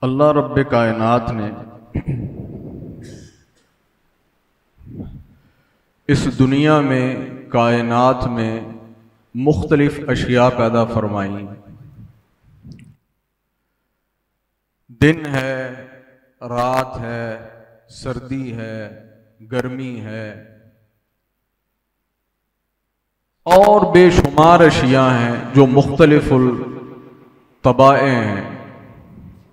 अल्लाह रब्बे कायनात ने इस दुनिया में, कायनात में मुख्तलिफ अशिया पैदा फरमाई। दिन है, रात है, सर्दी है, गर्मी है और बेशुमार अशिया हैं जो मुख्तलिफुल तबाएँ हैं,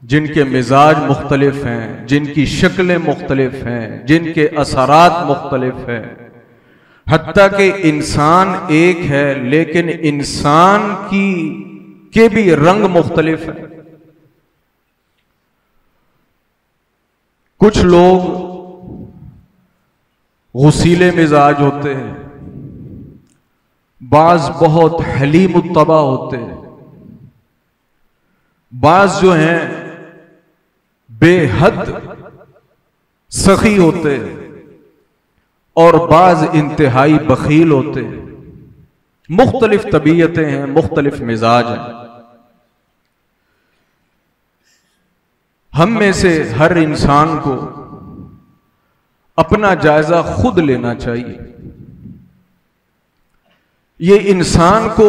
जिनके मिजाज मुख्तलिफ हैं, जिनकी शक्लें मुख्तलिफ हैं, जिनके असरात मुख्तलिफ हैं। हत्ता कि इंसान एक है लेकिन इंसान के भी रंग मुख्तलिफ हैं। कुछ लोग गुसीले मिजाज होते हैं, बाज बहुत हलीम तबा होते हैं, बाज जो हैं बेहद सखी होते हैं और बाज इंतहाई बखील होते हैं। मुख्तलिफ तबीयतें हैं, मुख्तलिफ मिजाज हैं। हम में से हर इंसान को अपना जायजा खुद लेना चाहिए। ये इंसान को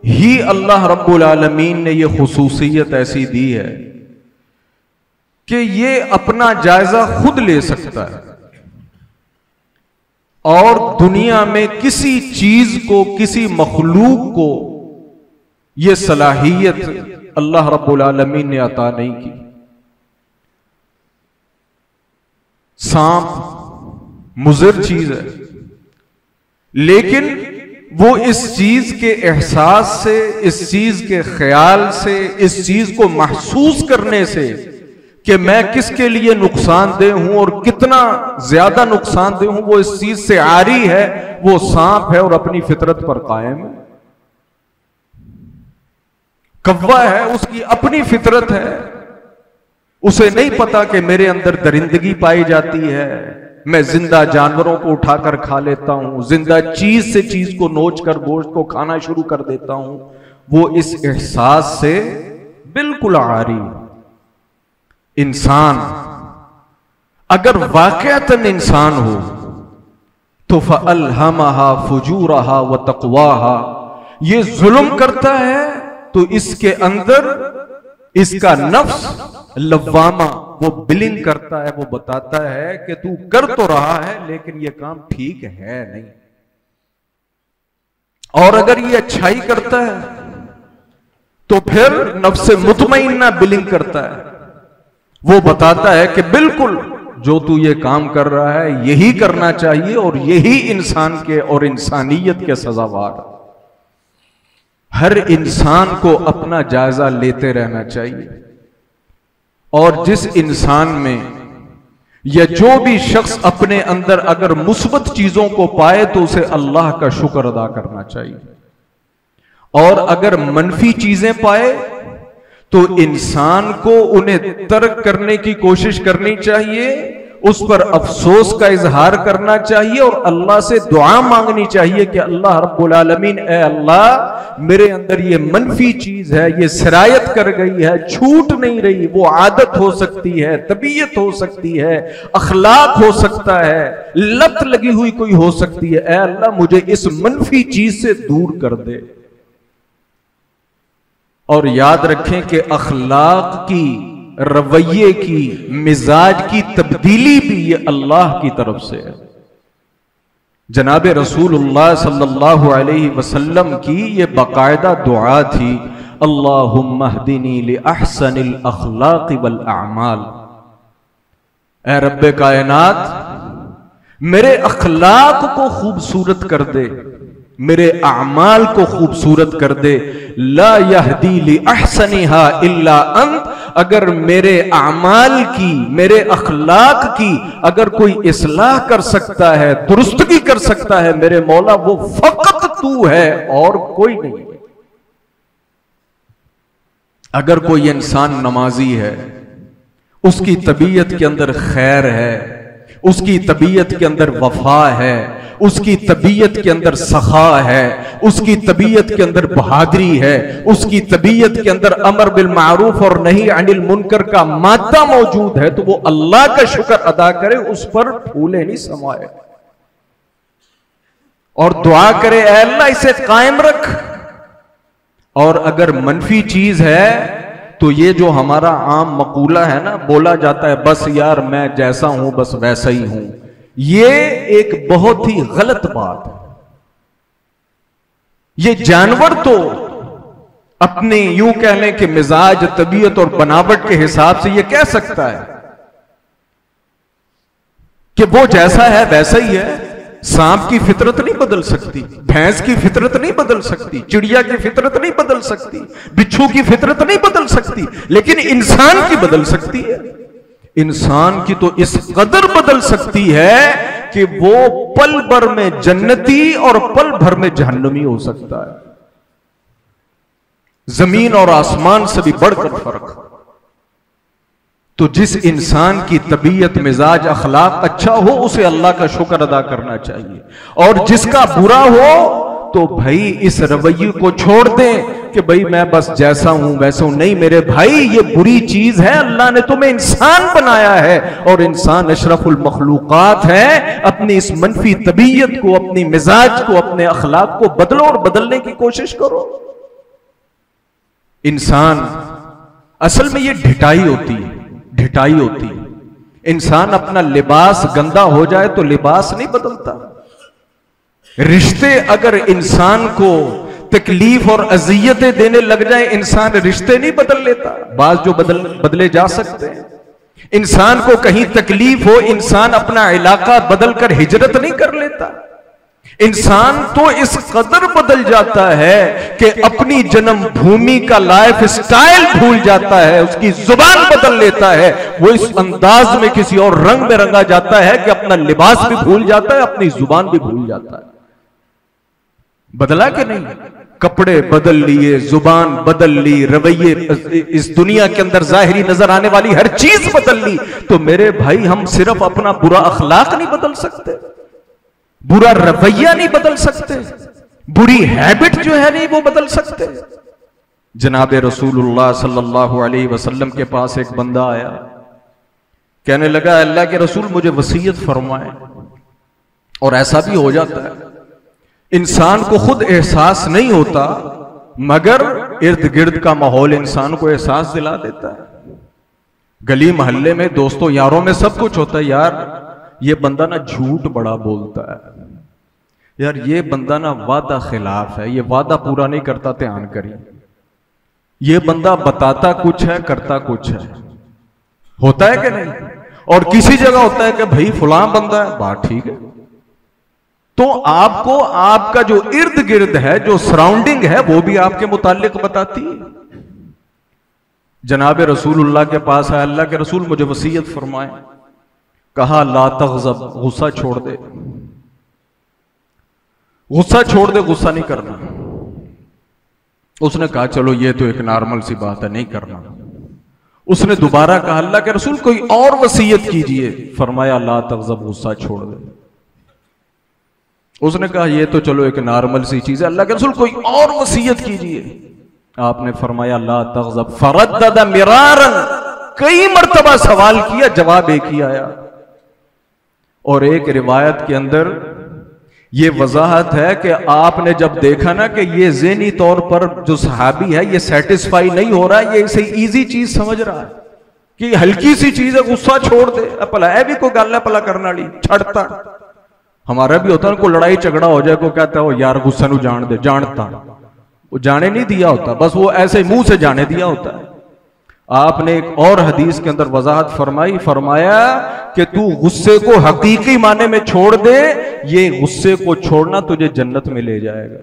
ही अल्लाह रब्बुल आलमीन ने ये खुसूसियत ऐसी दी है कि ये अपना जायजा खुद ले सकता है और दुनिया में किसी चीज को, किसी मखलूक को यह सलाहियत अल्लाह रब्बुल आलमीन ने अता नहीं की। सांप मुज़िर चीज है, लेकिन वो इस चीज के एहसास से, इस चीज के ख्याल से, इस चीज को महसूस करने से कि मैं किसके लिए नुकसानदेह हूं और कितना ज्यादा नुकसानदेह हूं, वो इस चीज से आरी है। वो सांप है और अपनी फितरत पर कायम है। कव्वा है, उसकी अपनी फितरत है। उसे नहीं पता कि मेरे अंदर दरिंदगी पाई जाती है, मैं जिंदा जानवरों को उठाकर खा लेता हूं, जिंदा चीज से चीज को नोच कर गोश्त को खाना शुरू कर देता हूं। वो इस एहसास से बिल्कुल आरी। इंसान अगर वाकईतन इंसान हो तो फअल्हमहा फुजूरहा व तक़वाहा, ये जुल्म करता है तो इसके अंदर इसका नफ्स लव्वामा, वो बिलिंग करता है, वो बताता है कि तू कर तो रहा है लेकिन ये काम ठीक है नहीं। और अगर ये अच्छाई करता है तो फिर नफ्स मुतमइन्ना बिलिंग करता है, वो बताता है कि बिल्कुल जो तू ये काम कर रहा है यही करना चाहिए और यही इंसान के और इंसानियत के सजावार। हर इंसान को अपना जायजा लेते रहना चाहिए और जिस इंसान में या जो भी शख्स अपने अंदर अगर मुस्बत चीजों को पाए तो उसे अल्लाह का शुक्र अदा करना चाहिए, और अगर मनफी चीजें पाए तो इंसान को उन्हें तर्क करने की कोशिश करनी चाहिए, उस पर अफसोस का इजहार करना चाहिए और अल्लाह से दुआ मांगनी चाहिए कि अल्लाह रब्बुल आलमीन, ए अल्लाह मेरे अंदर ये मनफी चीज है, ये सिरायत कर गई है, छूट नहीं रही। वो आदत हो सकती है, तबीयत हो सकती है, अखलाक हो सकता है, लत लगी हुई कोई हो सकती है। ए अल्लाह मुझे इस मनफी चीज से दूर कर दे। और याद रखें कि अखलाक की, रवैये की, मिजाज की तब्दीली भी ये अल्लाह की तरफ से है। जनाब रसूलुल्लाह सल्लल्लाहु अलैहि वसल्लम की ये बाकायदा दुआ थी, अल्लाहुम्मा हदिनी लि अहसनिल अखलाक़ि वल अअमाल। ऐ रब्बे कायनात, मेरे अखलाक को खूबसूरत कर दे, मेरे अमाल को खूबसूरत कर दे। ला यहदी लि अहसनिहा इल्ला अंत, अगर मेरे अमाल की, मेरे अखलाक की अगर कोई इस्लाह कर सकता है, दुरुस्तगी कर सकता है मेरे मौला, वो फकत तू है और कोई नहीं। अगर कोई इंसान नमाजी है, उसकी तबीयत के अंदर खैर है, उसकी तबीयत के अंदर वफा है, उसकी तबीयत के अंदर सखा है, उसकी तबीयत के अंदर बहादुरी है, उसकी तबीयत के अंदर अमर बिल मारूफ और नहीं अनिल मुनकर का मादा मौजूद है, तो वो अल्लाह का शुक्र अदा करे, उस पर फूले नहीं समाए और दुआ करे ऐ अल्लाह इसे कायम रख। और अगर मनफी चीज है तो ये जो हमारा आम मकूला है ना, बोला जाता है बस यार मैं जैसा हूं बस वैसा ही हूं, ये एक बहुत ही गलत बात है। ये जानवर तो अपने यूं कह लें कि मिजाज, तबीयत और बनावट के हिसाब से ये कह सकता है कि वो जैसा है वैसा ही है। सांप की फितरत नहीं बदल सकती, भैंस की फितरत नहीं बदल सकती, चिड़िया की फितरत नहीं बदल सकती, बिच्छू की फितरत नहीं बदल सकती, लेकिन इंसान की बदल सकती है। इंसान की तो इस कदर बदल सकती है कि वो पल भर में जन्नती और पल भर में जहन्नमी हो सकता है। जमीन और आसमान से भी बढ़कर फर्क। तो जिस इंसान की तबीयत, मिजाज, अखलाक अच्छा हो उसे अल्लाह का शुक्र अदा करना चाहिए, और जिसका बुरा हो तो भाई इस रवैये को छोड़ दें कि भाई मैं बस जैसा हूं वैसा हूं। नहीं मेरे भाई, ये बुरी चीज है। अल्लाह ने तुम्हें इंसान बनाया है और इंसान अशरफुल मखलूकात है। अपनी इस मनफी तबीयत को, अपनी मिजाज को, अपने अखलाक को बदलो और बदलने की कोशिश करो। इंसान असल में ये ढिठाई होती है, ढिठाई होती है। इंसान अपना लिबास गंदा हो जाए तो लिबास नहीं बदलता। रिश्ते अगर इंसान को तकलीफ और अजियतें देने लग जाए, इंसान रिश्ते नहीं बदल लेता। बाज जो बदले जा सकते हैं। इंसान को कहीं तकलीफ हो, इंसान अपना इलाका बदलकर हिजरत नहीं कर लेता। इंसान तो इस कदर बदल जाता है कि अपनी जन्म भूमि का लाइफ स्टाइल भूल जाता है, उसकी जुबान बदल लेता है। वो इस अंदाज में किसी और रंग में रंगा जाता है कि अपना लिबास भी भूल जाता है, अपनी जुबान भी भूल जाता है। बदला कि नहीं? कपड़े बदल लिए, जुबान बदल ली, रवैये, इस दुनिया के अंदर जाहिरी नजर आने वाली हर चीज बदल ली। तो मेरे भाई, हम सिर्फ अपना बुरा अखलाक नहीं बदल सकते, बुरा रवैया नहीं बदल सकते, बुरी हैबिट जो है नहीं वो बदल सकते। जनाब रसूलुल्लाह सल्लल्लाहु अलैहि वसल्लम के पास एक बंदा आया, कहने लगा अल्लाह के रसूल मुझे वसीयत फरमाएं। और ऐसा भी हो जाता है, इंसान को खुद एहसास नहीं होता मगर इर्द गिर्द का माहौल इंसान को एहसास दिला देता है। गली मोहल्ले में, दोस्तों यारों में सब कुछ होता है। यार ये बंदा ना झूठ बड़ा बोलता है, यार ये बंदा ना वादा खिलाफ है, ये वादा पूरा नहीं करता, ध्यान करिए। ये बंदा बताता कुछ है करता कुछ है, होता है कि नहीं? और किसी जगह होता है कि भाई फलां बंदा है, बात ठीक है। तो आपको आपका जो इर्द गिर्द है, जो सराउंडिंग है, वो भी आपके मुतालिक बताती है। जनाब रसूलुल्लाह के पास है, अल्लाह के रसूल मुझे वसीयत फरमाएं। कहा ला तग़ज़ब, गुस्सा छोड़ दे, गुस्सा छोड़ दे, गुस्सा नहीं करना। उसने कहा चलो ये तो एक नॉर्मल सी बात है, नहीं करना। उसने दोबारा कहा अल्लाह के रसूल कोई और वसीयत कीजिए। फरमाया ला तग़ज़ब, गुस्सा छोड़ दे। उसने कहा ये तो चलो एक नॉर्मल सी चीज है, अल्लाह के रसूल कोई और वसीयत कीजिए। आपने फरमाया ला तग़ज़ब। फरद्दद मिरारन, कई मर्तबा सवाल किया, जवाब एक ही आया। और एक रिवायत के अंदर यह वजाहत है कि आपने जब देखा ना कि ये ज़हनी तौर पर जो सहाबी है ये सेटिस्फाई नहीं हो रहा है, ये इसे इजी चीज समझ रहा है कि हल्की सी चीज है, गुस्सा छोड़ दे, भला है भी कोई गल है भला करने वाली, छड़ता। हमारा भी होता है, कोई लड़ाई झगड़ा हो जाए, को कहता है यार गुस्सा नु जान दे, जानता वो जाने नहीं दिया होता, बस वो ऐसे मुंह से जाने दिया होता है। आपने एक और हदीस के अंदर वजाहत फरमाई, फरमाया कि तू गुस्से को हकीकी माने में छोड़ दे, ये गुस्से को छोड़ना तुझे जन्नत में ले जाएगा।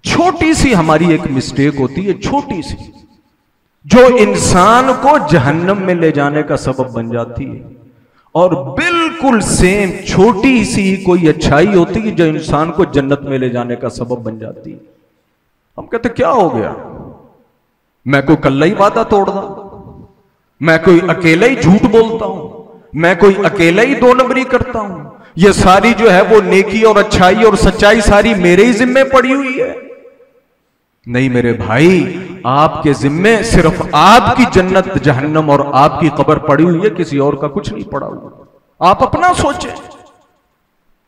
छोटी सी हमारी एक मिस्टेक होती है, छोटी सी, जो इंसान को जहन्नम में ले जाने का सबब बन जाती है। और बिल्कुल सेम छोटी सी कोई अच्छाई होती है जो इंसान को जन्नत में ले जाने का सबब बन जाती है। हम कहते क्या हो गया, मैं कोई कल्ला ही वादा तोड़दा, मैं कोई अकेला ही झूठ बोलता हूं, मैं कोई अकेला ही दो नंबरी करता हूं, ये सारी जो है वो नेकी और अच्छाई और सच्चाई सारी मेरे ही जिम्मे पड़ी हुई है? नहीं मेरे भाई, आपके जिम्मे सिर्फ आपकी जन्नत जहन्नम और आपकी कब्र पड़ी हुई है, किसी और का कुछ नहीं पड़ा हुआ। आप अपना सोचें।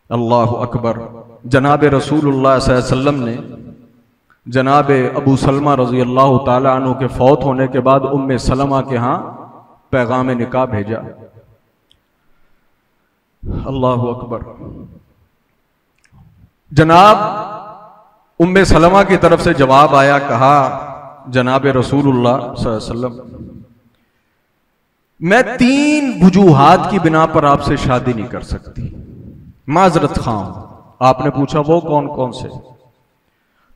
अल्लाह अकबर। जनाब रसूलुल्लाह सल्लल्लाहु अलैहि वसल्लम ने जनाब अबू सलमा रजी अल्लाह ताला अन्हु के फौत होने के बाद उम्मे सलमा के यहां पैगाम निकाह भेजा। अल्लाह अकबर। जनाब उम्मे सलमा की तरफ से जवाब आया, कहा जनाब रसूलुल्लाह सल्लल्लाहु अलैहि वसल्लम, मैं 3 वजूहात की बिना पर आपसे शादी नहीं कर सकती, माजरत खां। आपने पूछा वो कौन कौन से?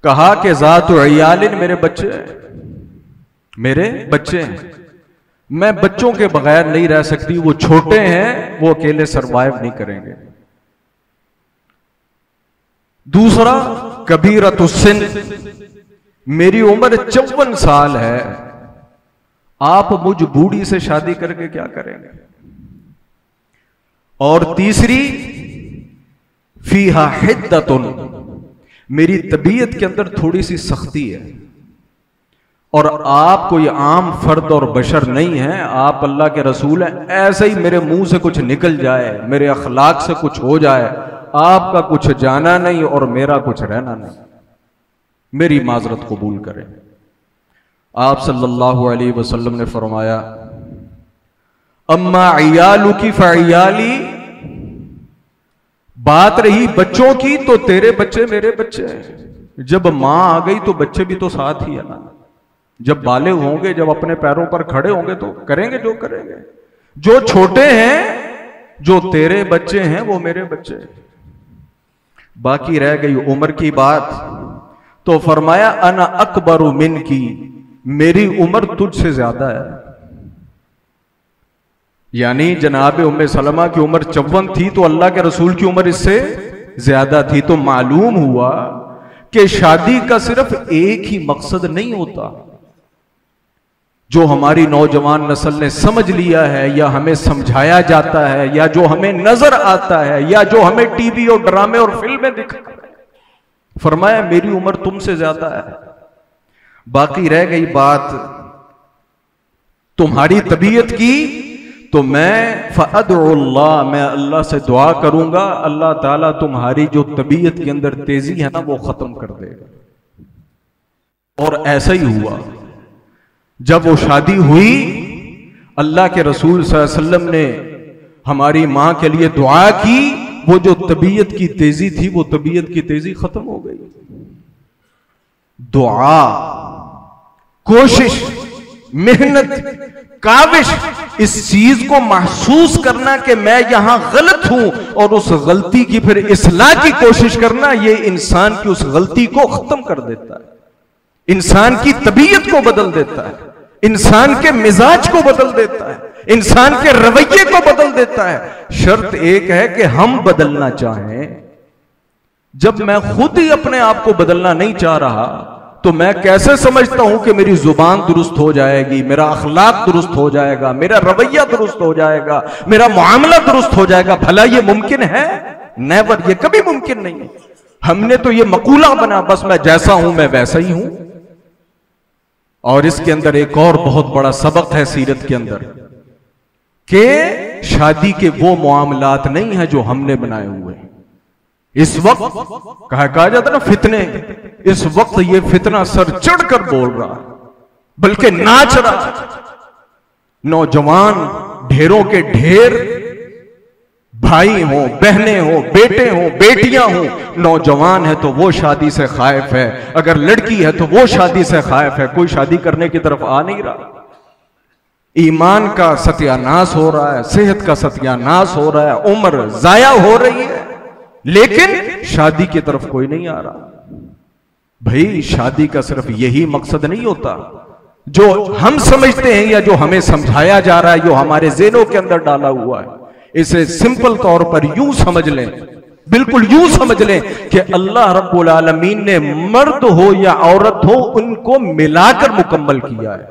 कहा कि ज़ात अयालिन, मेरे बच्चे हैं, मैं बच्चों के बगैर नहीं रह सकती, वो छोटे हैं, वो अकेले सरवाइव नहीं करेंगे। दूसरा कबीरतुस्सिन, मेरी उम्र 54 साल है, आप मुझ बूढ़ी से शादी करके क्या करेंगे? और तीसरी फीहा हिद्दतुन, मेरी तबीयत के अंदर थोड़ी सी सख्ती है, और आप कोई आम फर्द और बशर नहीं है, आप अल्लाह के रसूल हैं, ऐसे ही मेरे मुंह से कुछ निकल जाए, मेरे अखलाक से कुछ हो जाए, आपका कुछ जाना नहीं और मेरा कुछ रहना नहीं, मेरी माजरत कबूल करें। आप सल्लल्लाहु अलैहि वसल्लम ने फरमाया, अम्मा अयालु की फ़अयाली, बात रही बच्चों की तो तेरे बच्चे मेरे बच्चे हैं। जब मां आ गई तो बच्चे भी तो साथ ही है ना। जब बालिग होंगे, जब अपने पैरों पर खड़े होंगे तो करेंगे जो करेंगे। जो छोटे हैं, जो तेरे बच्चे हैं, वो मेरे बच्चे हैं। बाकी रह गई उम्र की बात, तो फरमाया अना अकबरु मिनकी, मेरी उम्र तुझसे ज्यादा है। यानी जनाब उम्मे सलमा की उम्र 54 थी तो अल्लाह के रसूल की उम्र इससे ज्यादा थी। तो मालूम हुआ कि शादी का सिर्फ एक ही मकसद नहीं होता, जो हमारी नौजवान नस्ल ने समझ लिया है, या हमें समझाया जाता है, या जो हमें नजर आता है, या जो हमें टीवी और ड्रामे और फिल्में दिखाते हैं। फरमाया मेरी उम्र तुमसे ज्यादा है। बाकी रह गई बात तुम्हारी तबीयत की, तो मैं फ़अदउल्लाह, मैं अल्लाह से दुआ करूंगा, अल्लाह ताला तुम्हारी जो तबीयत के अंदर तेजी है ना वो खत्म कर देगा। और ऐसा ही हुआ। जब वो शादी हुई, अल्लाह के रसूल सल्लल्लाहु अलैहि वसल्लम ने हमारी मां के लिए दुआ की, वो जो तबीयत की तेजी थी वो तबीयत की तेजी खत्म हो गई। दुआ, कोशिश, मेहनत, काविश, इस चीज को महसूस करना कि मैं यहां गलत हूं और उस गलती की फिर इस्लाह की कोशिश करना, ये इंसान की उस गलती को खत्म कर देता है, इंसान की तबीयत को बदल देता है, इंसान के मिजाज को बदल देता है, इंसान के रवैये को बदल देता है। शर्त एक है कि हम बदलना चाहें। जब मैं खुद ही अपने आप को बदलना नहीं चाह रहा, तो मैं कैसे समझता हूं कि मेरी जुबान दुरुस्त हो जाएगी, मेरा अखलाक दुरुस्त हो जाएगा, मेरा रवैया दुरुस्त हो जाएगा, मेरा मामला दुरुस्त हो जाएगा? भला ये मुमकिन है? नेवर, ये कभी मुमकिन नहीं है। हमने तो ये मकूला बना, बस मैं जैसा हूं मैं वैसा ही हूं। और इसके अंदर एक और बहुत बड़ा सबक है सीरत के अंदर, कि शादी के वो मामलात नहीं है जो हमने बनाए हुए हैं। इस वक्त कहा जाता ना फितने, इस वक्त ये फितना सर चढ़कर बोल रहा है, बल्कि नाच रहा है। नौजवान ढेरों के ढेर, भाई हो, बहनें हो, बेटे हो, बेटियां हो। नौजवान है तो वो शादी से खाइफ है, अगर लड़की है तो वो शादी से खाइफ है, कोई शादी करने की तरफ आ नहीं रहा। ईमान का सत्यानाश हो रहा है, सेहत का सत्यानाश हो रहा है, उम्र जाया हो रही है, लेकिन शादी की तरफ कोई नहीं आ रहा। भाई शादी का सिर्फ यही मकसद नहीं होता जो हम समझते हैं या जो हमें समझाया जा रहा है, जो हमारे ज़हनों के अंदर डाला हुआ है। इसे सिंपल तौर पर यूं समझ लें, बिल्कुल यूं समझ लें कि अल्लाह रब्बुल आलमीन ने मर्द हो या औरत हो, उनको मिलाकर मुकम्मल किया है।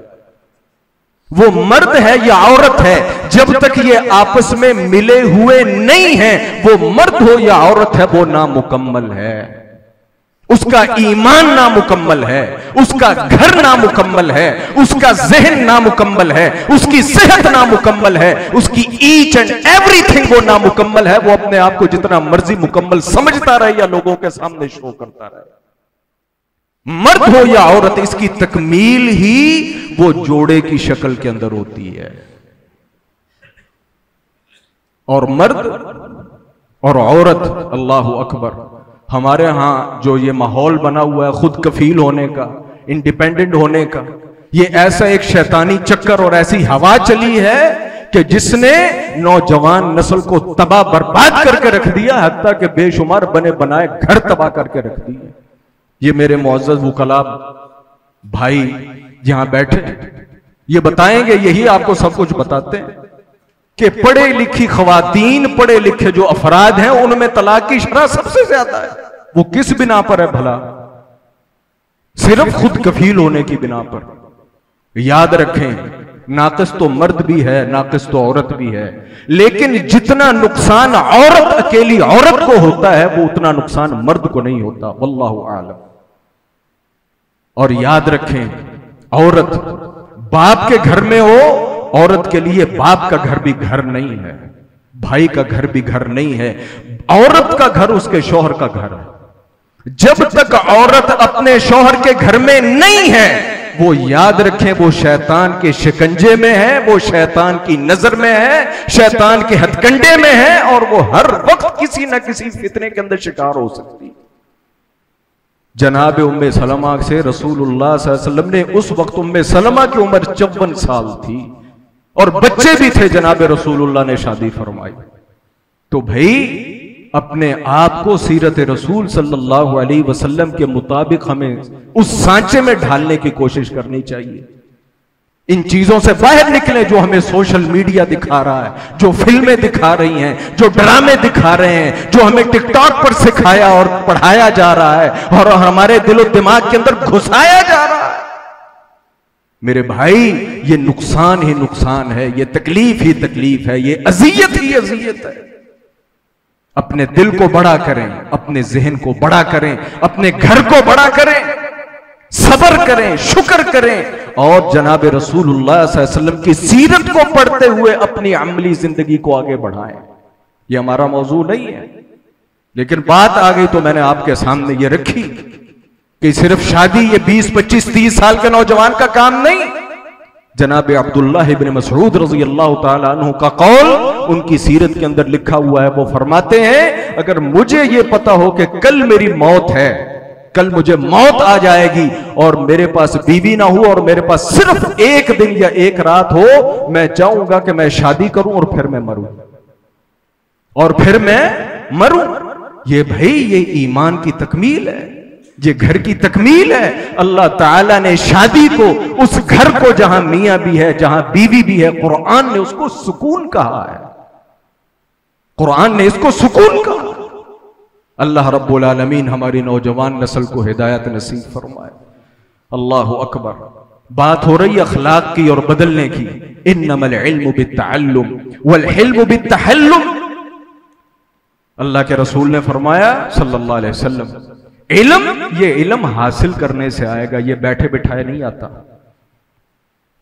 वो मर्द है या औरत है, जब तक ये आपस में मिले हुए नहीं है, वो मर्द हो या औरत है, वो नामुकम्मल है। उसका ईमान नामुकम्मल है, उसका घर नामुकम्मल है, उसका ज़हन नामुकम्मल है, उसकी सेहत नामुकम्मल है, उसकी ईच एंड एवरीथिंग वो नामुकम्मल है। वो अपने आप को जितना मर्जी मुकम्मल समझता रहे या लोगों के सामने शो करता रहे। मर्द हो या औरत, इसकी तकमील ही वो जोड़े की शक्ल के अंदर होती है। और मर्द और औरत, अल्लाहु अकबर, हमारे यहां जो ये माहौल बना हुआ है खुद कफील होने का, इंडिपेंडेंट होने का, ये ऐसा एक शैतानी चक्कर और ऐसी हवा चली है कि जिसने नौजवान नस्ल को तबाह बर्बाद करके रख दिया, हत्ता के बेशुमार बने बनाए घर तबाह करके रख दिए। ये मेरे मुअज़्ज़ज़ वुकला भाई यहां बैठे ये बताएंगे, यही आपको सब कुछ बताते हैं कि पढ़े लिखी खवातीन, पढ़े लिखे जो अफराद हैं, उनमें तलाक की शरह सबसे ज्यादा है। वो किस बिना पर है भला? सिर्फ खुद कफील होने की बिना पर। याद रखें, नाकिस तो मर्द भी है, नाकिस तो औरत भी है, लेकिन जितना नुकसान औरत, अकेली औरत को होता है, वो उतना नुकसान मर्द को नहीं होता। वल्लाहु आलम। और याद रखें, औरत बाप के घर में हो, औरत के लिए बाप का घर भी घर नहीं है, भाई का घर भी घर नहीं है। औरत का घर उसके शौहर का घर है। जब तक औरत अपने शौहर के घर में नहीं है, वो याद रखें, वो शैतान के शिकंजे में है, वो शैतान की नजर में है, शैतान के हथकंडे में है, और वो हर वक्त किसी न किसी फितने के अंदर शिकार हो सकती है। जनाब उम्मे सलमा से रसूलुल्लाह सल्लल्लाहु अलैहि वसल्लम ने, उस वक्त उम्मे सलमा की उम्र 54 साल थी और बच्चे भी थे, जनाब रसूलुल्लाह ने शादी फरमाई। तो भाई अपने आप को सीरत रसूल सल्लल्लाहु अलैहि वसल्लम के मुताबिक हमें उस सांचे में ढालने की कोशिश करनी चाहिए। इन चीजों से बाहर निकले जो हमें सोशल मीडिया दिखा रहा है, जो फिल्में दिखा रही हैं, जो ड्रामे दिखा रहे हैं, जो हमें टिकटॉक पर सिखाया और पढ़ाया जा रहा है और हमारे दिलो दिमाग के अंदर घुसाया जा रहा है। मेरे भाई, ये नुकसान ही नुकसान है, ये तकलीफ ही तकलीफ है, ये अजियत ही अजियत है। अपने दिल को बड़ा करें, अपने जहन को बड़ा करें, अपने घर को बड़ा करें, सब्र करें, शुक्र करें, और जनाब रसूलुल्लाह सल्लल्लाहु अलैहि वसल्लम की सीरत को पढ़ते हुए अपनी अमली जिंदगी को आगे बढ़ाएं। ये हमारा मौजू नहीं है, लेकिन बात आ गई तो मैंने आपके सामने ये रखी कि सिर्फ शादी ये 20, 25, 30 साल के नौजवान का काम नहीं। जनाब अब्दुल्लाह इब्न मसऊद रज़ी अल्लाह तआला अन्हु का कौल उनकी सीरत के अंदर लिखा हुआ है। वो फरमाते हैं, अगर मुझे ये पता हो कि कल मेरी मौत है, कल मुझे मौत आ जाएगी और मेरे पास बीवी ना हो और मेरे पास सिर्फ एक दिन या एक रात हो, मैं चाहूंगा कि मैं शादी करूं और फिर मैं मरूं, और फिर मैं मरूं। ये भाई, ये ईमान की तकमील है, ये घर की तकमील है। अल्लाह ताला ने शादी को, उस घर को जहां मियां भी है, जहां बीवी भी है, कुरान ने उसको सुकून कहा है। कुरान ने इसको सुकून कहा। अल्लाह रब्बुल आलमीन हमारी नौजवान नस्ल को हिदायत नसीब फरमाए। अल्लाहु अकबर। बात हो रही अखलाक की और बदलने की। इन्नमल इल्मु बित्तअल्लुम वल हिल्मु बित्तहल्लुम। अल्लाह के रसूल ने फरमाया सल्लल्लाहु अलैहि वसल्लम, इल्म, ये इल्म हासिल करने से आएगा, ये बैठे बिठाए नहीं आता,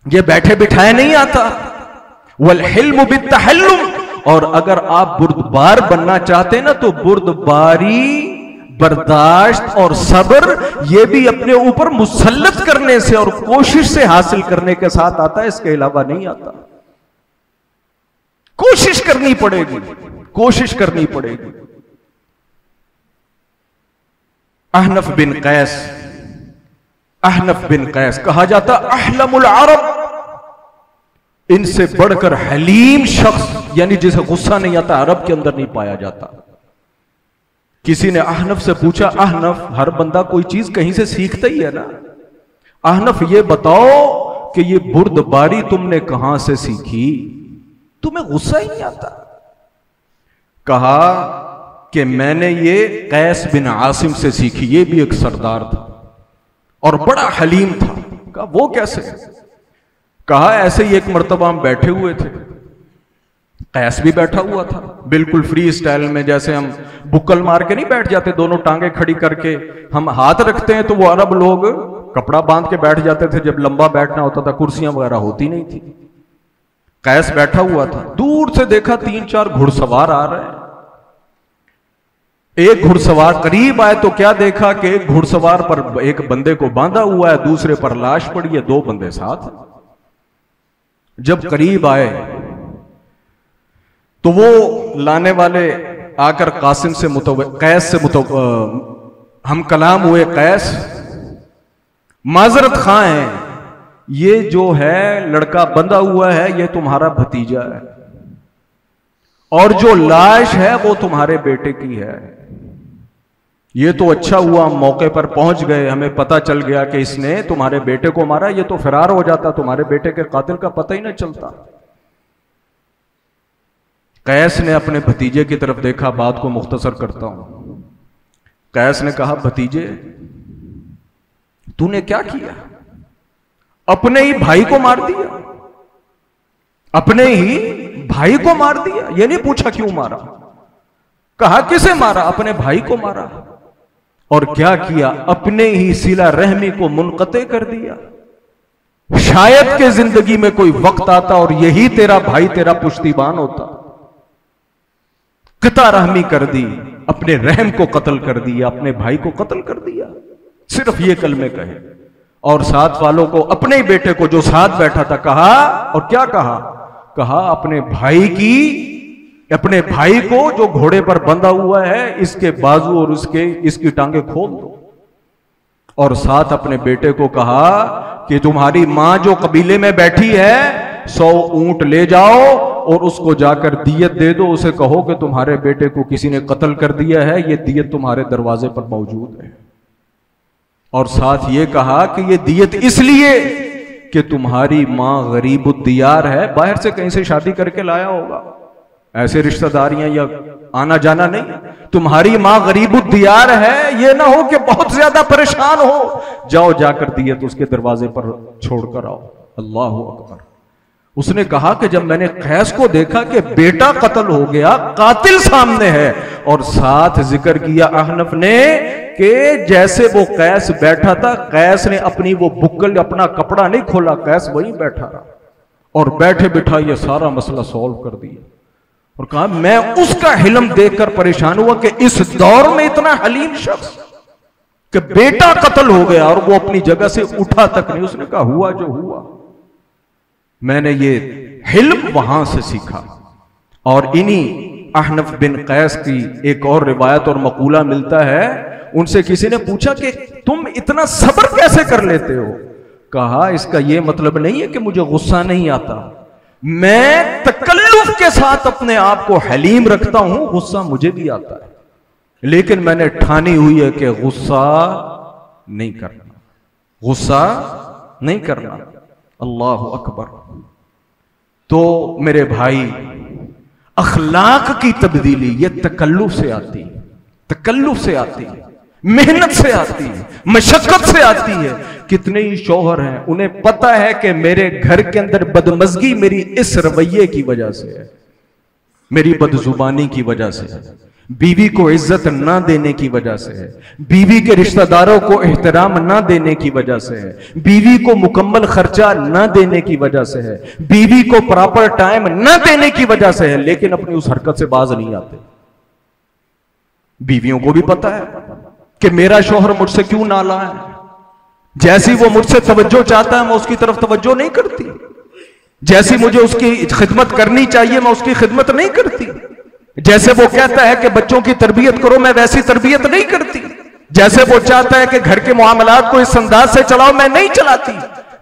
ये बैठे बिठाए नहीं आता। वल हिल्मु बित्तहल्लुम। और अगर आप बुर्दबार बनना चाहते हैं ना, तो बुर्दबारी, बर्दाश्त और सब्र ये भी अपने ऊपर मुसल्लत करने से और कोशिश से हासिल करने के साथ आता है, इसके अलावा नहीं आता। कोशिश करनी पड़ेगी, कोशिश करनी पड़ेगी। अहनफ बिन कैस कहा जाता अहलमुल अरब, इनसे बढ़कर हलीम शख्स, यानी जिसे गुस्सा नहीं आता, अरब के अंदर नहीं पाया जाता। किसी ने अहनफ से पूछा, अहनफ, हर बंदा कोई चीज कहीं से सीखता ही है ना, अहनफ ये बताओ कि ये बुर्दबारी तुमने कहां से सीखी, तुम्हें गुस्सा ही नहीं आता? कहा कि मैंने ये कैस बिन आसिम से सीखी, ये भी एक सरदार था और बड़ा हलीम था। कहा वो कैसे? कहा ऐसे ही एक मर्तबा हम बैठे हुए थे, कैस भी बैठा हुआ था बिल्कुल फ्री स्टाइल में, जैसे हम बुक्कल मार के नहीं बैठ जाते, दोनों टांगे खड़ी करके हम हाथ रखते हैं, तो वो अरब लोग कपड़ा बांध के बैठ जाते थे जब लंबा बैठना होता था, कुर्सियां वगैरह होती नहीं थी। कैस बैठा हुआ था, दूर से देखा 3-4 घुड़सवार आ रहे हैं। एक घुड़सवार करीब आए तो क्या देखा कि एक घुड़सवार पर एक बंदे को बांधा हुआ है, दूसरे पर लाश पड़ी है, 2 बंदे साथ। जब करीब आए तो वो लाने वाले आकर कासिम से कैस से हम कलाम हुए, कैस माजरत खां है, ये जो है लड़का बंधा हुआ है ये तुम्हारा भतीजा है, और जो लाश है वो तुम्हारे बेटे की है। ये तो अच्छा हुआ हम मौके पर पहुंच गए, हमें पता चल गया कि इसने तुम्हारे बेटे को मारा, ये तो फरार हो जाता, तुम्हारे बेटे के कातिल का पता ही नहीं चलता। कैस ने अपने भतीजे की तरफ देखा, बात को मुख्तसर करता हूं। कैस ने कहा, भतीजे तूने क्या किया? अपने ही भाई को मार दिया, अपने ही भाई को मार दिया। ये नहीं पूछा क्यों मारा, कहा किसे मारा? अपने भाई को मारा। और क्या किया? अपने ही सिला रहमी को मुनक़ते कर दिया। शायद के जिंदगी में कोई वक्त आता और यही तेरा भाई तेरा पुश्तीबान होता। किता रहमी कर दी, अपने रहम को कत्ल कर दिया, अपने भाई को कत्ल कर दिया, सिर्फ ये कलमे कहे। और साथ वालों को, अपने ही बेटे को जो साथ बैठा था, कहा, और क्या कहा? कहा अपने भाई को जो घोड़े पर बंधा हुआ है, इसके बाजू और इसकी टांगे खोल दो। और साथ अपने बेटे को कहा कि तुम्हारी मां जो कबीले में बैठी है, 100 ऊंट ले जाओ और उसको जाकर दियत दे दो, उसे कहो कि तुम्हारे बेटे को किसी ने कत्ल कर दिया है, ये दियत तुम्हारे दरवाजे पर मौजूद है। और साथ ये कहा कि ये दियत इसलिए कि तुम्हारी मां गरीबुद्दियार है, बाहर से कहीं से शादी करके लाया होगा, ऐसे रिश्तेदारियां या आना जाना नहीं, तुम्हारी मां गरीबुद्दियार है, ये ना हो कि बहुत ज्यादा परेशान हो, जाओ जाकर दियत उसके दरवाजे पर छोड़कर आओ। अल्लाह अकबर। उसने कहा कि जब मैंने कैस को देखा कि बेटा कत्ल हो गया, कातिल सामने है, और साथ जिक्र किया अहनफ ने कि जैसे वो कैस बैठा था, कैस ने अपनी वो बुक्कल, अपना कपड़ा नहीं खोला, कैस वहीं बैठा रहा और बैठे बिठा ये सारा मसला सॉल्व कर दिया। और कहा मैं उसका हिलम देखकर परेशान हुआ कि इस दौर में इतना हलीम शख्स कि बेटा कत्ल हो गया और वो अपनी जगह से उठा तक नहीं। उसने कहा हुआ जो हुआ, मैंने ये हिल्म वहां से सीखा। और इन्हीं अहनफ बिन कैस की एक और रिवायत और मकूला मिलता है, उनसे किसी ने पूछा कि तुम इतना सब्र कैसे कर लेते हो? कहा इसका यह मतलब नहीं है कि मुझे गुस्सा नहीं आता, मैं तकल्लुफ के साथ अपने आप को हलीम रखता हूं, गुस्सा मुझे भी आता है, लेकिन मैंने ठानी हुई है कि गुस्सा नहीं करना, गुस्सा नहीं करना। अल्लाह अकबर। तो मेरे भाई, अखलाक की तब्दीली ये तकल्लुफ से आती है, तकल्लुफ से आती है, मेहनत से आती है, मशक्कत से आती है। कितने ही शौहर हैं, उन्हें पता है कि मेरे घर के अंदर बदमज़गी मेरी इस रवैये की वजह से है, मेरी बदजुबानी की वजह से है, बीवी को इज्जत ना देने की वजह से है, बीवी के रिश्तेदारों को एहतराम ना देने की वजह से है, बीवी को मुकम्मल खर्चा ना देने की वजह से है, बीवी को प्रॉपर टाइम ना देने की वजह से है, लेकिन अपनी उस हरकत से बाज नहीं आते। बीवियों को भी पता है कि मेरा शौहर मुझसे क्यों नाला है, जैसी वो मुझसे तवज्जो चाहता है मैं उसकी तरफ तवज्जो नहीं करती, जैसी मुझे उसकी खिदमत करनी चाहिए मैं उसकी खिदमत नहीं करती, जैसे वो कहता है कि बच्चों की तरबियत करो मैं वैसी तरबियत नहीं करती, जैसे वो चाहता है कि घर के मामलात को इस अंदाज से चलाओ मैं नहीं चलाती,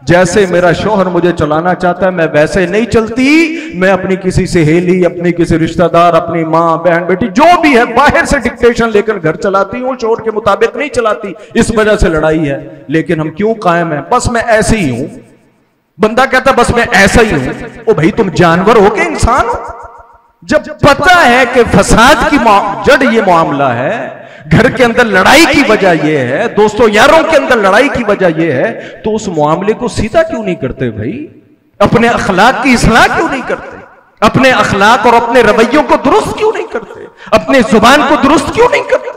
जैसे मेरा शौहर मुझे चलाना चाहता है मैं वैसे नहीं चलती। मैं अपनी किसी सहेली, अपनी किसी रिश्तेदार, अपनी माँ बहन बेटी जो भी है बाहर से डिक्टेशन लेकर घर चलाती हूँ, शौहर के मुताबिक नहीं चलाती, इस वजह से लड़ाई है। लेकिन हम क्यों कायम हैं? बस मैं ऐसे ही हूं। बंदा कहता बस मैं ऐसा ही हूं। ओ भाई तुम जानवर हो कि इंसान हो? जब पता है कि फसाद की जड़ ये मामला है, घर के अंदर लड़ाई की वजह यह है, दोस्तों यारों के अंदर लड़ाई की वजह यह है, तो उस मामले को सीधा क्यों नहीं करते भाई? अपने अखलाक की इस्लाह क्यों नहीं करते? अपने अखलाक और अपने रवैयों को दुरुस्त क्यों नहीं करते? अपने जुबान को दुरुस्त क्यों नहीं करते?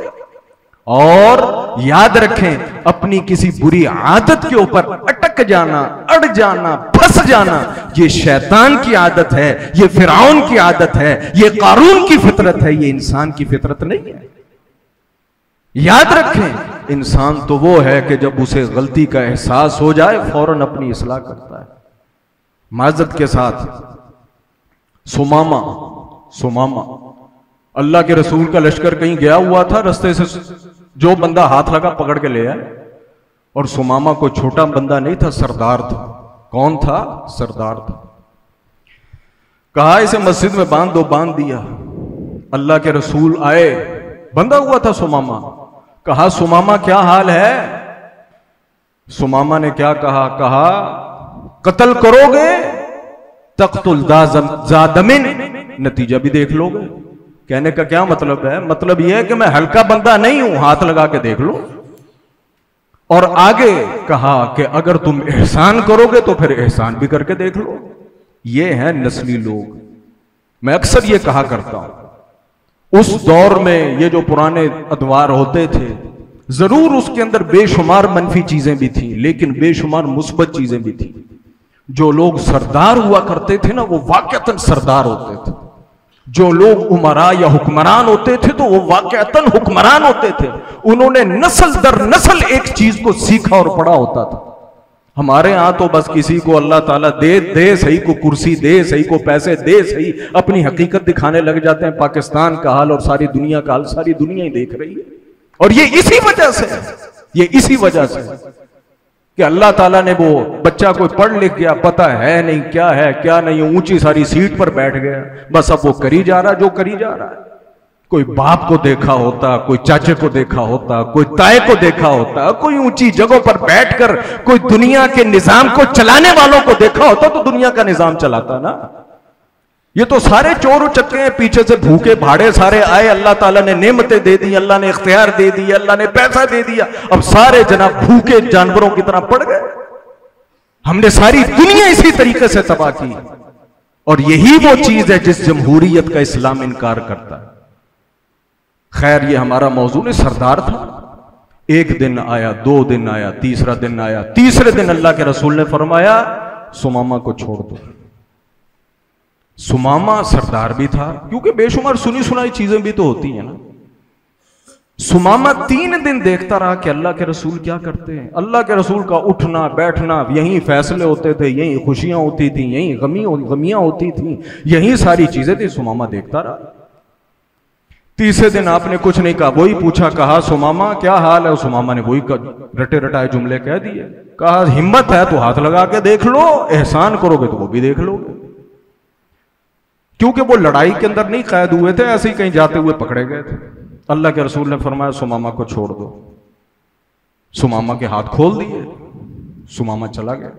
और याद रखें, अपनी किसी बुरी आदत के ऊपर अटक जाना, अड़ जाना, फंस जाना, ये शैतान की आदत है, ये फिरौन की आदत है, ये कारून की फितरत है, ये इंसान की फितरत नहीं है। याद रखें, इंसान तो वो है कि जब उसे गलती का एहसास हो जाए फौरन अपनी इस्लाह करता है। माजत के साथ सुमामा अल्लाह के रसूल का लश्कर कहीं गया हुआ था, रास्ते से जो बंदा हाथ लगा पकड़ के ले आए। और सुमामा कोई छोटा बंदा नहीं था, सरदार था। कौन था? सरदार था। कहा इसे मस्जिद में बांध दो, बांध दिया। अल्लाह के रसूल आए, बंधा हुआ था सुमामा। कहा सुमामा क्या हाल है? सुमामा ने क्या कहा? कहा कत्ल करोगे तख्तुल जादमिन, नतीजा भी देख लोगे। कहने का क्या मतलब है? मतलब यह है कि मैं हल्का बंदा नहीं हूं, हाथ लगा के देख लो। और आगे कहा कि अगर तुम एहसान करोगे तो फिर एहसान भी करके देख लो। ये है नस्ली लोग। मैं अक्सर ये कहा करता हूं, उस दौर में ये जो पुराने अदवार होते थे, जरूर उसके अंदर बेशुमार मनफी चीजें भी थी, लेकिन बेशुमार मुस्बत चीजें भी थी। जो लोग सरदार हुआ करते थे ना, वो वाकयातन सरदार होते थे। जो लोग उमरा या हुक्मरान होते थे तो वो वाकयातन हुक्मरान होते थे। उन्होंने नस्ल दर नस्ल एक चीज को सीखा और पढ़ा होता था। हमारे यहां तो बस किसी को अल्लाह ताला दे सही को कुर्सी दे सही को पैसे दे सही, अपनी हकीकत दिखाने लग जाते हैं। पाकिस्तान का हाल और सारी दुनिया का हाल सारी दुनिया ही देख रही है। और ये इसी वजह से कि अल्लाह ताला ने वो बच्चा कोई पढ़ लिख गया, पता है नहीं क्या है क्या नहीं, ऊंची सारी सीट पर बैठ गया, बस अब वो करी जा रहा जो करी जा रहा है। कोई बाप को देखा होता, कोई चाचे को देखा होता, कोई ताए को देखा होता, कोई ऊंची जगहों पर बैठकर कोई दुनिया के निजाम को चलाने वालों को देखा होता तो दुनिया का निजाम चलाता ना। ये तो सारे चोर उचक्के हैं, पीछे से भूखे भाड़े सारे आए, अल्लाह ताला ने नेमतें दे दी, अल्लाह ने इख्तियार दे दी, अल्लाह ने पैसा दे दिया, अब सारे जनाब भूखे जानवरों की तरह पड़ गए। हमने सारी दुनिया इसी तरीके से तबाह की। और यही वो चीज है जिस जमहूरियत का इस्लाम इनकार करता है। खैर, ये हमारा मौजू ने सरदार था। एक दिन आया, 2 दिन आया, तीसरा दिन आया, तीसरे दिन अल्लाह के रसूल ने फरमाया सुमामा को छोड़ दो। सुमामा सरदार भी था, क्योंकि बेशुमार सुनी सुनाई चीजें भी तो होती हैं ना। सुमामा 3 दिन देखता रहा कि अल्लाह के रसूल क्या करते हैं। अल्लाह के रसूल का उठना बैठना, यहीं फैसले होते थे, यहीं खुशियां होती थी, यहीं गमियां होती थी, यहीं सारी चीजें थी। सुमामा देखता रहा। तीसरे दिन आपने कुछ नहीं कहा, वही पूछा, कहा सुमामा क्या हाल है? सुमामा ने वही रटे रटाए जुमले कह दिए। कहा हिम्मत है तो हाथ लगा के देख लो, एहसान करोगे तो वो भी देख लोगे। क्योंकि वो लड़ाई के अंदर नहीं कैद हुए थे, ऐसे ही कहीं जाते हुए पकड़े गए थे। अल्लाह के रसूल ने फरमाया सुमामा को छोड़ दो। सुमामा के हाथ खोल दिए, सुमामा चला गया।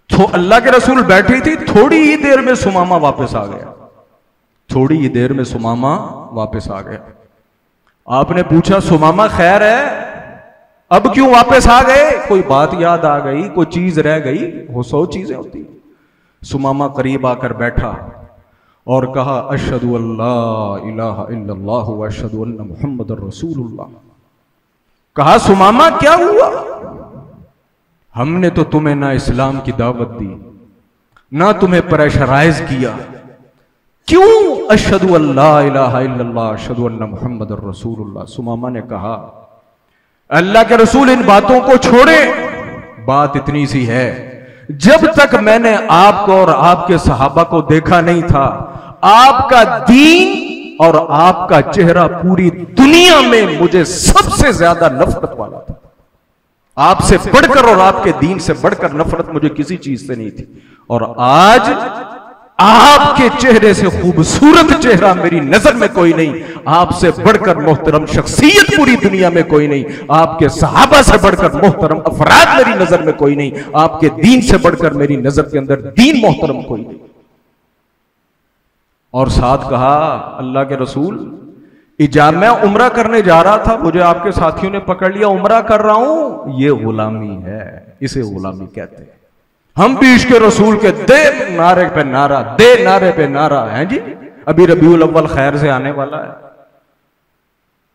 तो अल्लाह के रसूल बैठी थी, थोड़ी ही देर में सुमामा वापस आ गया। थोड़ी ही देर में सुमामा वापस आ गया। आपने पूछा सुमामा खैर है, अब क्यों वापस आ गए? कोई बात याद आ गई, कोई चीज रह गई, वो 100 चीजें होती। सुमामा करीब आकर बैठा और कहा अशहदु अल्ला इलाहा इल्लल्लाह व अशहदु अन्ना मुहम्मदुर रसूलुल्लाह। कहा सुमामा क्या हुआ? हमने तो तुम्हें ना इस्लाम की दावत दी, ना तुम्हें प्रेशराइज किया, क्यों अशहदु अल्ला इलाहा इल्लल्लाह अशहदु अन्ना मुहम्मदुर रसूलुल्लाह। सुमामा ने कहा अल्लाह के रसूल इन बातों को छोड़े, बात इतनी सी है, जब तक मैंने आपको और आपके सहाबा को देखा नहीं था, आपका दीन और आपका चेहरा पूरी दुनिया में मुझे सबसे ज्यादा नफरत वाला था। आपसे बढ़कर और आपके दीन से बढ़कर नफरत मुझे किसी चीज से नहीं थी। और आज आपके चेहरे से खूबसूरत चेहरा मेरी नजर में कोई नहीं, आपसे बढ़कर मोहतरम शख्सियत पूरी दुनिया में कोई नहीं, आपके सहाबा से बढ़कर मोहतरम अफराद मेरी नजर में कोई नहीं, आपके दीन से बढ़कर मेरी नजर के अंदर दीन मोहतरम कोई नहीं। और साथ कहा अल्लाह के रसूल मैं उम्रा करने जा रहा था, मुझे आपके साथियों ने पकड़ लिया, उम्रा कर रहा हूं, ये गुलामी है, इसे गुलामी कहते हैं। हम भी इश्क रसूल के दे नारे पे नारा, दे नारे पे नारा है जी। अभी रबीउल अव्वल खैर से आने वाला है।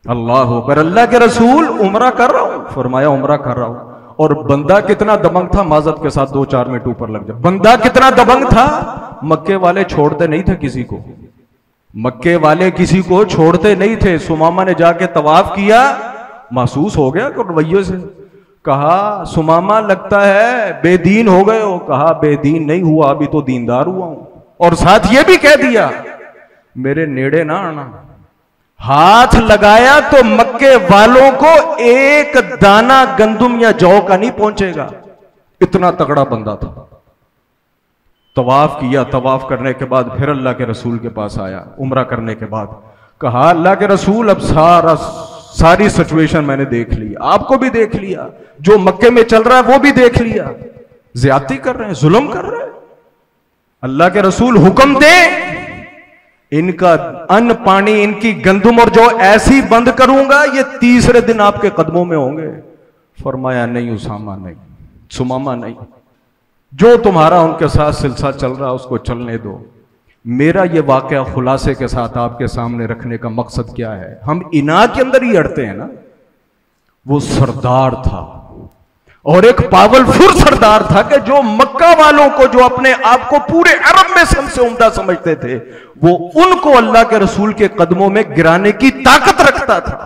अल्लाह अकबर। अल्लाह के रसूल उम्रा कर रहा हूं, फरमाया उम्रा कर रहा हूं। और बंदा कितना दबंग था, माजत के साथ 2-4 मिनट ऊपर लग जाए। बंदा कितना दबंग था, मक्के वाले छोड़ते नहीं थे किसी को, मक्के वाले किसी को छोड़ते नहीं थे। सुमामा ने जाके तवाफ किया, महसूस हो गया रवैये से। कहा सुमामा लगता है बेदीन हो गए हो। कहा बेदीन नहीं हुआ, अभी तो दीनदार हुआ हूं। और साथ ये भी कह दिया मेरे नेड़े ना आना। हाथ लगाया तो मक्के वालों को एक दाना गंदुम या जौ का नहीं पहुंचेगा, इतना तगड़ा बंदा था। तवाफ किया, तवाफ करने के बाद फिर अल्लाह के रसूल के पास आया उम्रा करने के बाद। कहा अल्लाह के रसूल अब सारी सिचुएशन मैंने देख ली, आपको भी देख लिया, जो मक्के में चल रहा है वो भी देख लिया, ज्यादती कर रहे हैं, जुल्म कर रहे हैं। अल्लाह के रसूल हुक्म दे इनका अन्न पानी, इनकी गंदुम और जो ऐसी बंद करूंगा, ये तीसरे दिन आपके कदमों में होंगे। फरमाया नहीं उसामा नहीं, सुमामा नहीं, जो तुम्हारा उनके साथ सिलसिला चल रहा है उसको चलने दो। मेरा ये वाकया खुलासे के साथ आपके सामने रखने का मकसद क्या है, हम इना के अंदर ही अड़ते हैं ना। वो सरदार था और एक पावरफुल सरदार था कि जो मक्का वालों को, जो अपने आप को पूरे अरब में सबसे उम्दा समझते थे, वो उनको अल्लाह के रसूल के कदमों में गिराने की ताकत रखता था।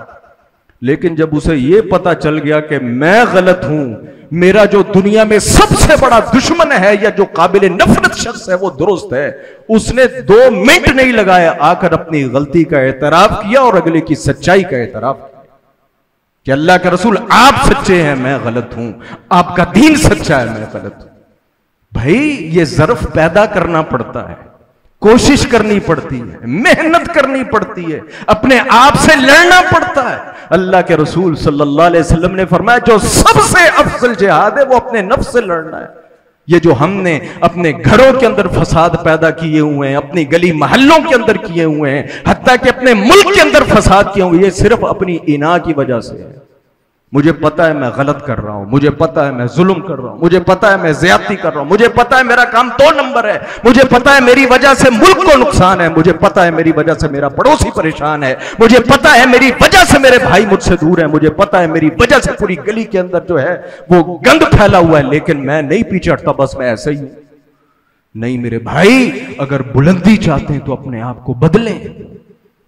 लेकिन जब उसे यह पता चल गया कि मैं गलत हूं, मेरा जो दुनिया में सबसे बड़ा दुश्मन है या जो काबिल नफरत शख्स है वो दुरुस्त है, उसने 2 मिनट नहीं लगाया, आकर अपनी गलती का एतराफ किया और अगले की सच्चाई का एतराफ किया कि अल्लाह के रसूल आप सच्चे हैं, मैं गलत हूं, आपका दीन सच्चा है, मैं गलत हूं। भाई ये ज़र्फ पैदा करना पड़ता है, कोशिश करनी पड़ती है, मेहनत करनी पड़ती है, अपने आप से लड़ना पड़ता है। अल्लाह के रसूल सल्लल्लाहु अलैहि वसल्लम ने फरमाया जो सबसे अफजल जिहाद है वो अपने नफ्स से लड़ना है। ये जो हमने अपने घरों के अंदर फसाद पैदा किए हुए हैं, अपनी गली मोहल्लों के अंदर किए हुए हैं, हत्ता कि अपने मुल्क के अंदर फसाद किए हुए, ये सिर्फ अपनी इना की वजह से है। मुझे पता है मैं गलत कर रहा हूं, मुझे पता है मैं जुल्म कर रहा हूं, मुझे पता है मैं ज्यादती कर रहा हूं, मुझे पता है मेरा काम 2 नंबर है, मुझे पता है मेरी वजह से मुल्क को नुकसान है, मुझे पता है मेरी वजह से मेरा पड़ोसी परेशान है, मुझे पता है मेरी वजह से मेरे भाई मुझसे दूर है, मुझे पता है मेरी वजह से पूरी गली के अंदर जो है वो गंद फैला हुआ है, लेकिन मैं नहीं पीछे हटता, बस मैं ऐसे ही हूं। नहीं मेरे भाई, अगर बुलंदी चाहते हैं तो अपने आप को बदलें।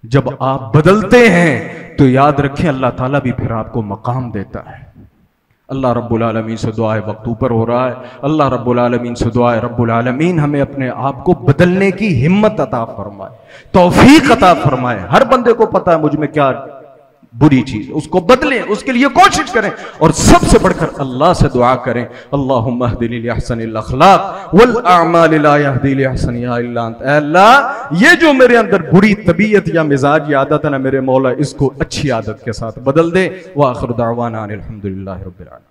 जब आप बदलते हैं तो याद रखें अल्लाह ताला भी फिर आपको मकाम देता है। अल्लाह रब्बुल आलमीन से दुआ है, वक्त ऊपर हो रहा है, अल्लाह रब्बुल आलमीन से दुआ है रब्बुल आलमीन हमें अपने आप को बदलने की हिम्मत अता फरमाए, तौफीक अता फरमाए। हर बंदे को पता है मुझ में क्या बुरी चीज, उसको बदलें, उसके लिए कोशिश करें और सबसे बढ़कर अल्लाह से दुआ करें, अल्लाहुम्मा अहदिनी लिअहसनिल अखलाक वल अअमाल ला यहदी लिअहसनिहा इल्ला अंत। अल्लाह ये जो मेरे अंदर बुरी तबीयत या मिजाज या आदत है ना मेरे मौला, इसको अच्छी आदत के साथ बदल दे। व आखिर दावाना अनिल हम्दुलिल्लाहि रब्बिल आलमीन।